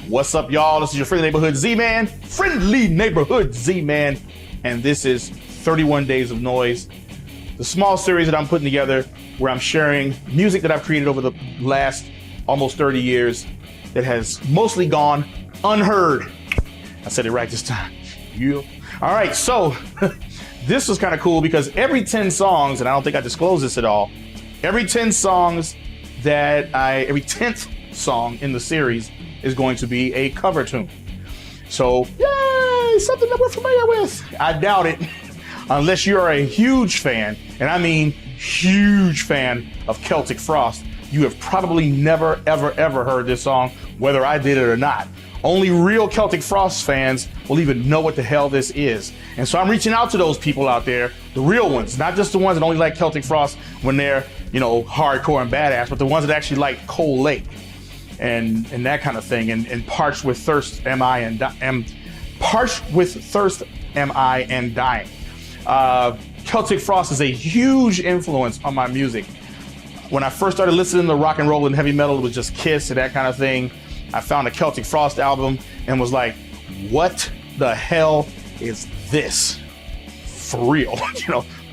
What's up, y'all? This is your friendly neighborhood Z-Man, and this is 31 Days of Noy'Z, the small series that I'm putting together where I'm sharing music that I've created over the last almost 30 years that has mostly gone unheard. I said it right this time. Yeah. All right, so this was kind of cool because every 10 songs, and I don't think I disclosed this at all, every 10th song in the series is going to be a cover tune. So, yay, something that we're familiar with. I doubt it, unless you're a huge fan, and I mean huge fan of Celtic Frost. You have probably never, ever heard this song, whether I did it or not. Only real Celtic Frost fans will even know what the hell this is. And so I'm reaching out to those people out there, the real ones, not just the ones that only like Celtic Frost when they're, hardcore and badass, but the ones that actually like Cold Lake and that kind of thing, and Parched with Thirst am I and dying. Celtic Frost is a huge influence on my music. When I first started listening to rock and roll and heavy metal, it was just Kiss and that kind of thing. I found a Celtic Frost album and was like, what the hell is this? For real,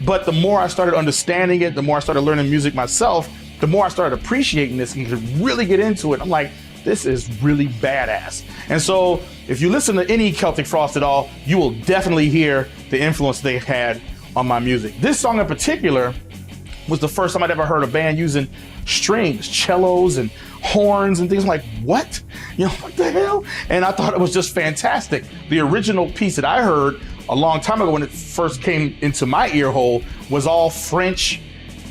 But the more I started understanding it, the more I started learning music myself, the more I started appreciating this and could really get into it. I'm like, this is really badass. And so if you listen to any Celtic Frost at all, you will definitely hear the influence they had on my music. This song in particular was the first time I'd ever heard a band using strings, cellos and horns and things. I'm like, what? What the hell? And I thought it was just fantastic. The original piece that I heard a long time ago when it first came into my ear hole was all French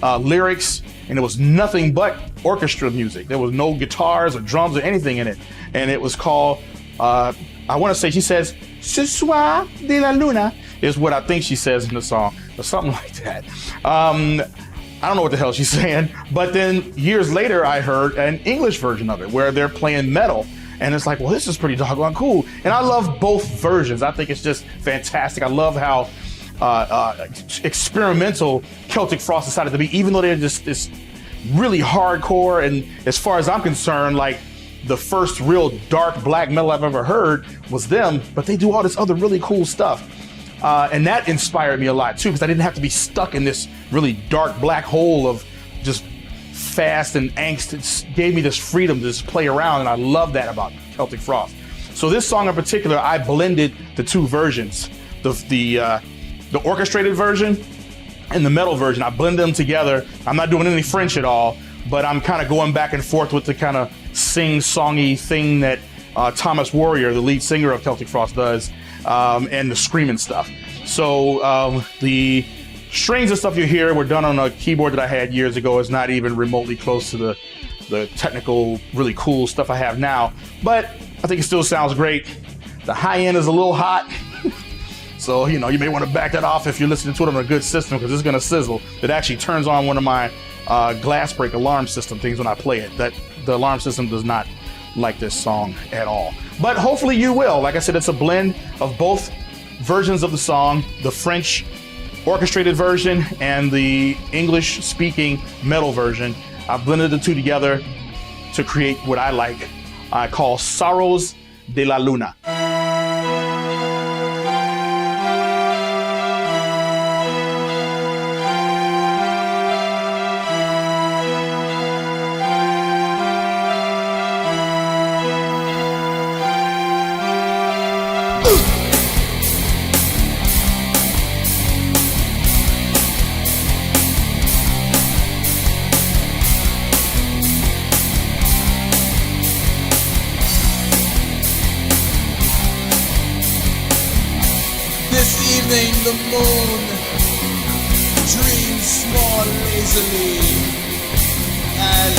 lyrics, and it was nothing but orchestra music. There was no guitars or drums or anything in it. And it was called, I want to say, she says, Tristesses De La Lune is what I think she says in the song, or something like that. I don't know what the hell she's saying, but then years later I heard an English version of it where they're playing metal, and it's like, well, this is pretty doggone cool. And I love both versions. I think it's just fantastic. I love how experimental Celtic Frost decided to be, even though they're just this really hardcore, and as far as I'm concerned, like the first real dark black metal I've ever heard was them, but they do all this other really cool stuff. And that inspired me a lot too, because I didn't have to be stuck in this really dark black hole of just fast and angst. It gave me this freedom to just play around, and I love that about Celtic Frost. So this song in particular, I blended the two versions, the orchestrated version and the metal version. I blend them together. I'm not doing any French at all, but I'm kind of going back and forth with the kind of sing-songy thing that Thomas Warrior, the lead singer of Celtic Frost, does, and the screaming stuff. So the strings and stuff you hear were done on a keyboard that I had years ago. It's not even remotely close to the technical, really cool stuff I have now, but I think it still sounds great. The high end is a little hot. So, you may want to back that off if you're listening to it on a good system, because it's going to sizzle. It actually turns on one of my glass break alarm system things when I play it. The alarm system does not like this song at all. But hopefully you will. Like I said, it's a blend of both versions of the song, the French orchestrated version and the English-speaking metal version. I blended the two together to create what I call Tristesses De La Lune. This evening the moon dreams more lazily as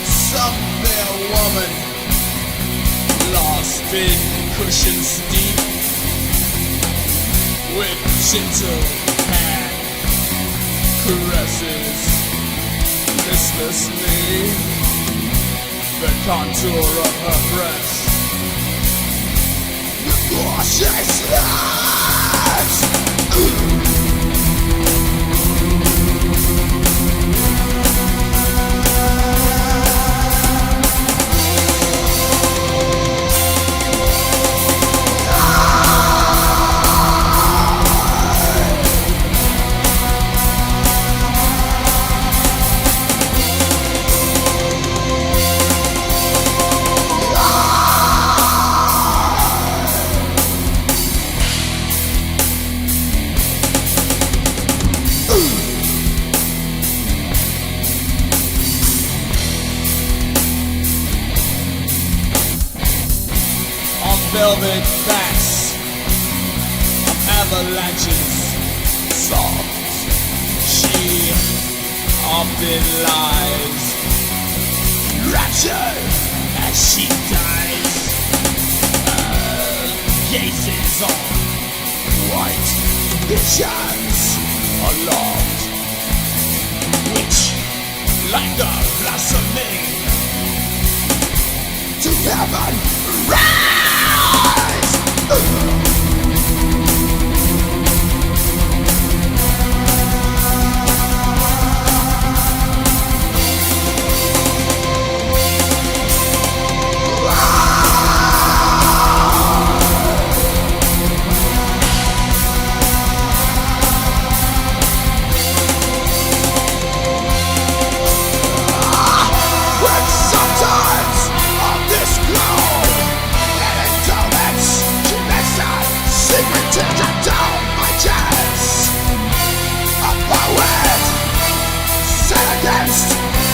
some fair woman lost in cushions deep with gentle hand caresses listlessly the contour of her breast. Cautious velvet backs of avalanches soft. She often lies, raptured as she dies. Gazes on white visions aloft, which, like the blossoming to heaven, rise.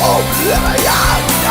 Oblivion!